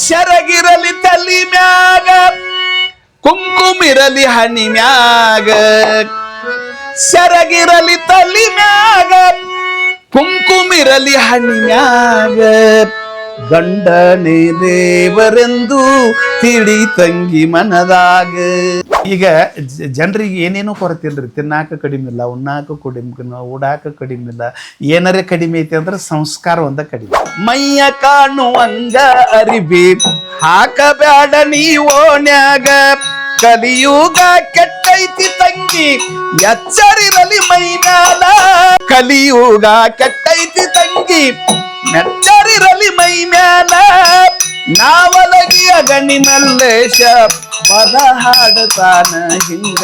ಶರಗಿರಲಿ ತಲಿ ಮ್ಯಾಗ ಕುಂಕುಮಿರಲಿ ಹನಿ ಮ್ಯಾಗ ಶರಗಿರಲಿ ತಲಿ ಮ್ಯಾಗ ಕುಂಕುಮಿರಲಿ ಹನಿ ಮ್ಯಾಗ ಗಂಡನೇ ದೇವರೆಂದು ತಿಳಿ ತಂಗಿ ಮನದಾಗ. ಈಗ ಜನರಿಗೆ ಏನೇನೋ ಕೊರತೆ ಇಲ್ರಿ, ತಿನ್ನಾಕ ಕಡಿಮೆ ಇಲ್ಲ, ಉಣ್ಣಾಕ ಕಡಿಮೆ, ಉಡಾಕ ಕಡಿಮೆ ಇಲ್ಲ. ಏನಾರೇ ಕಡಿಮೆ ಐತಿ ಅಂದ್ರೆ ಸಂಸ್ಕಾರ ಒಂದ ಕಡಿಮೆ. ಮೈಯ ಕಾಣುವಂಗ ಅರಿವಿ ಹಾಕಬ್ಯಾಡ ನೀ ಓಣ್ಯಾಗ, ಕಲಿಯುಗ ಕೆಟ್ಟೈತಿ ತಂಗಿ ಎಚ್ಚರಿರಲಿ ಮೈ ಮ್ಯಾಲ. ಕಲಿಯುಗ ಕೆಟ್ಟೈತಿ ತಂಗಿ ಮೆಚ್ಚರಿರಲಿ ಮೈ ಮ್ಯಾಲ. ನಾವಲಗಿಯ ಗಣಿ ಮಲ್ಲೇಶ ಪದ ಹಾಡತಾನ ಹಿಂಗ.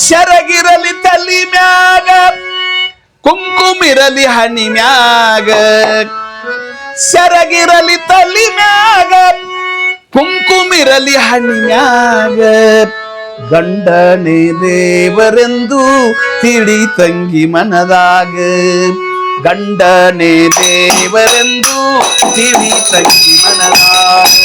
ಶರಗಿರಲಿ ತಲಿ ಮ್ಯಾಗ ಕುಂಕುಮಿರಲಿ ಹನಿ ಮ್ಯಾಗ ಶರಗಿರಲಿ ತಲಿ ಮ್ಯಾಗ ಕುಂಕುಮಿರಲಿ ಹನಿ ಮ್ಯಾಗ ಗಂಡನೇ ದೇವರೆಂದು ತಿಳಿ ತಂಗಿ ಮನದಾಗ. ಗಂಡನೇ ದೇವರೆಂದು ತಿಳಿ ತಂಗಿ ಮನದಾಗ.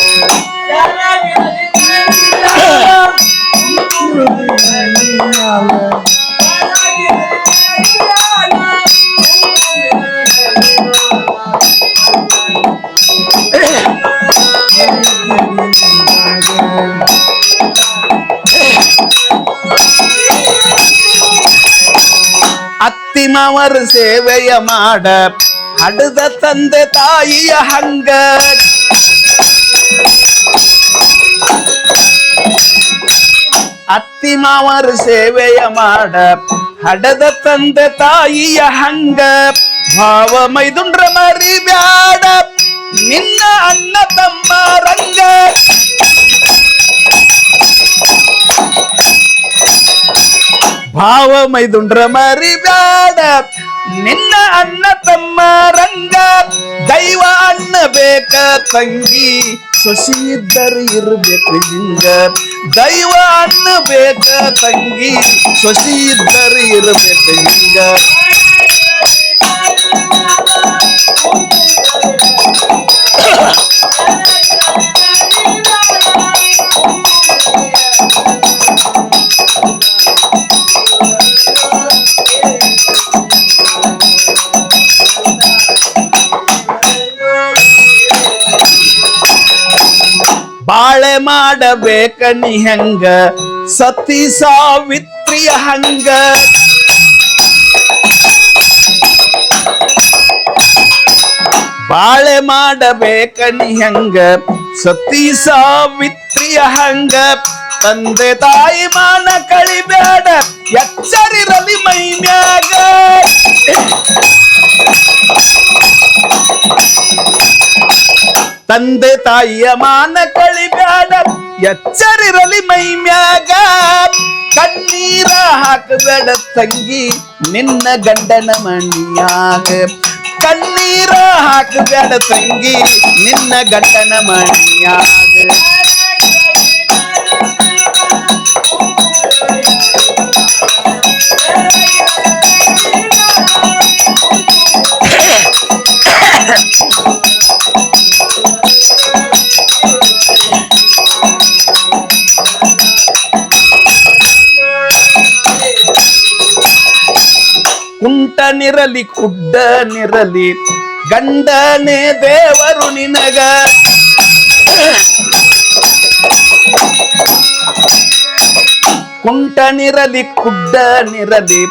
ಅತ್ತಿಮವರ ಸೇವೆಯ ಮಾಡ ಹಡದ ತಂದೆ ತಾಯಿಯ ಹಂಗ. ಅತ್ತಿಮವರ ಸೇವೆಯ ಮಾಡ ಹಡದ ತಂದೆ ತಾಯಿಯ ಹಂಗ. ಭಾವ ಮೈದುಂಡ್ರ ಮರಿ ಬ್ಯಾಡ ನಿನ್ನ ಅಣ್ಣ ತಮ್ಮ ರಂಗ. ಭಾವ ಮೈದುಂಡ್ರ ಮರಿ ಬ್ಯಾಡ ನಿನ್ನ ಅಣ್ಣ ತಮ್ಮ ರಂಗ. ದೈವ ಅಣ್ಣ ಬೇಕ ತಂಗಿ ಸೊಸಿ ಇದ್ದರು ಇರ್ಬೇಕು ಹಿಂಗ. ದೈವ ಅಣ್ಣ ಬೇಕ ತಂಗಿ ಸೊಸಿ ಇದ್ದರು ಇರ್ಬೇಕು ಹಿಂಗ. ಬಾಳೆ ಮಾಡಬೇಕ ನೀ ಹೆಂಗ ಸತಿ ಸಾವಿತ್ರಿಯ ಹಂಗ. ಬಾಳೆ ಮಾಡಬೇಕ ನೀ ಹೆಂಗ ಸತಿ ಸಾವಿತ್ರಿಯ ಹಂಗ. ತಂದೆ ತಾಯಿ ಮಾನ ಕಳಿಬೇಡ ಎಚ್ಚರಿರಲಿ ಮೈ ಮ್ಯಾಗ. ತಂದೆ ತಾಯಿಯ ಮಾನ ಕಳಿಬ್ಯಾಡ ಎಚ್ಚರಿರಲಿ ಮೈ ಮ್ಯಾಗ. ಕಣ್ಣೀರ ಹಾಕಬೇಡ ತಂಗಿ ನಿನ್ನ ಗಂಡನ ಮಣಿಯಾಗ. ಕಣ್ಣೀರ ಹಾಕಬೇಡ ತಂಗಿ ನಿನ್ನ ಗಂಡನ ಮಣಿಯಾಗ. ಕುಂಟನಿರಲಿ ಕುಡ್ಡನಿರಲಿ ಗಂಡನೇ ದೇವರು ನಿನಗ. ಕುಂಟನಿರಲಿ ಕುಡ್ಡನಿರಲಿ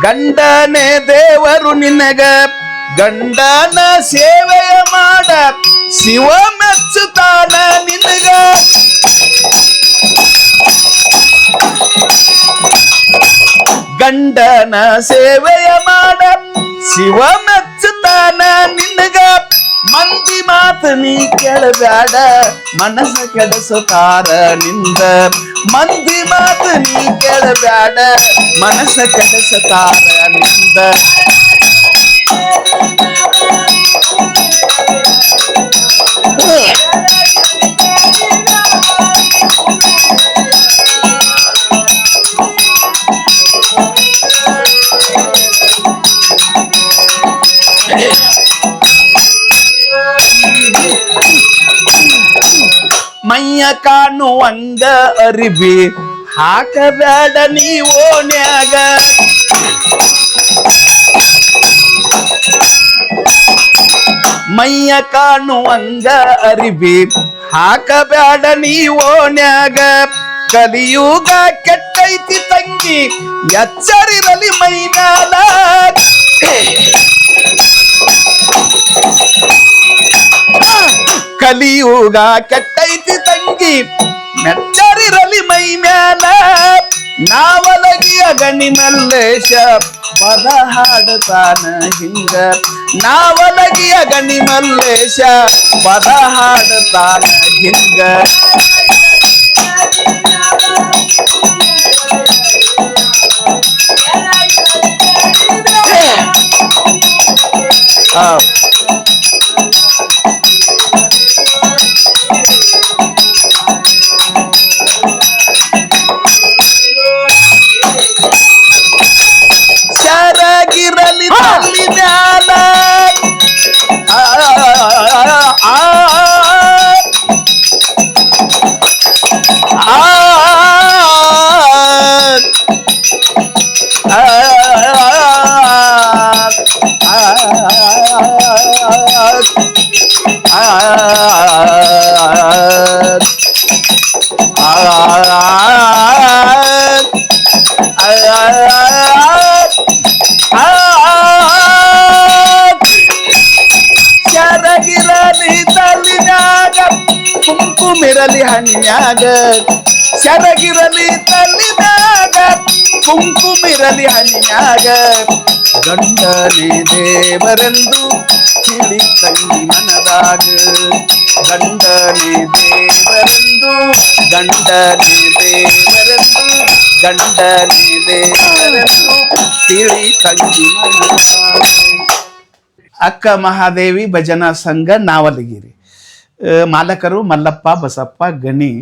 ಗಂಡನೇ ದೇವರು ನಿನಗ. ಗಂಡನ ಸೇವೆಯ ಮಾಡ ಶಿವ ಮೆಚ್ಚುತ್ತಾನ ನಿನಗ. ಗಂಡನ ಸೇವೆಯ ಮಾಡ ಶಿವ ಮೆಚ್ಚುತ್ತಾನ ನಿನಗ. ಮಂದಿ ಮಾತು ನೀ ಕೇಳಬ್ಯಾಡ ಮನಸ್ಸ ಕೆಡಿಸುತ್ತಾರ ನಿಂದ. ಮಂದಿ ಮಾತು ನೀ ಕೇಳಬ್ಯಾಡ ಮನಸ್ಸ ಕೆಡಿಸುತ್ತಾರ ನಿಂದ. ಮೈಯ ಕಾಣುವಂಗ ಅರಿಬಿ ಹಾಕಬೇಡ ನೀವೋನ್ಯಾಗ. ಮೈಯ ಕಾಣುವಂಗ ಅರಿಬಿ ಹಾಕಬೇಡ ನೀವೋನ್ಯಾಗ. ಕಲಿಯುಗ ಕೆಟ್ಟೈತಿ ತಂಗಿ ಎಚ್ಚರಿರಲಿ ಮೈ ಮ್ಯಾಲ. ಕಲಿಯುಗ ಕೆಟ್ಟೈತಿ ತಂಗಿ ಮೆಚ್ಚರಿರಲಿ ಮೈ ಮ್ಯಾಲ. ನಾವಲಗಿಯ ಗಣಿ ಮಲ್ಲೇಶ ಪದ ಹಾಡತಾನ ಹಿಂಗ. ನಾವಲಗಿಯ ಗಣಿ ಮಲ್ಲೇಶ ಪದ ಹಾಡತಾನ ಹಿಂಗ. ಶರಗಿರಲಿ ತಲ್ಲಿ ಮ್ಯಾಲ. ಶರಗಿರಲಿ ತಲ್ಲಿನಾಗ ಕುಂಕುಮಿರಲಿ ಹಣ್ಯಾಗ. ಶರಗಿರಲಿ ತಲ್ಲಿನಾಗ ಕುಂಕುಮಿರಲಿ ಹಣ್ಯಾಗ. ಗಂಡನೇ ದೇವರೆಂದು ತಿಳಿ ತಂಗಿ ಮನದಾಗ. ಗಂಡನೇ ದೇವರೆಂದು ಗಂಡನೇ ದೇವರೆಂದು ಗಂಡನೇ ದೇವರೆಂದು ತಿಳಿ ತಂಗಿ ಮನದಾಗ. ಅಕ್ಕ ಮಹಾದೇವಿ ಭಜನಾ ಸಂಘ ನಾವಲಗಿರಿ. ಮಾಲಕರು ಮಲ್ಲಪ್ಪ ಬಸಪ್ಪ ಗಣಿ.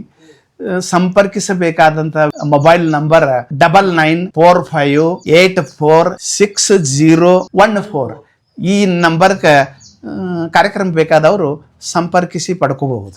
ಸಂಪರ್ಕಿಸಬೇಕಾದಂತ ಮೊಬೈಲ್ ನಂಬರ್ 9945846014. ಈ ನಂಬರ್ಗೆ ಕಾರ್ಯಕ್ರಮ ಬೇಕಾದವರು ಸಂಪರ್ಕಿಸಿ ಪಡ್ಕೋಬಹುದು.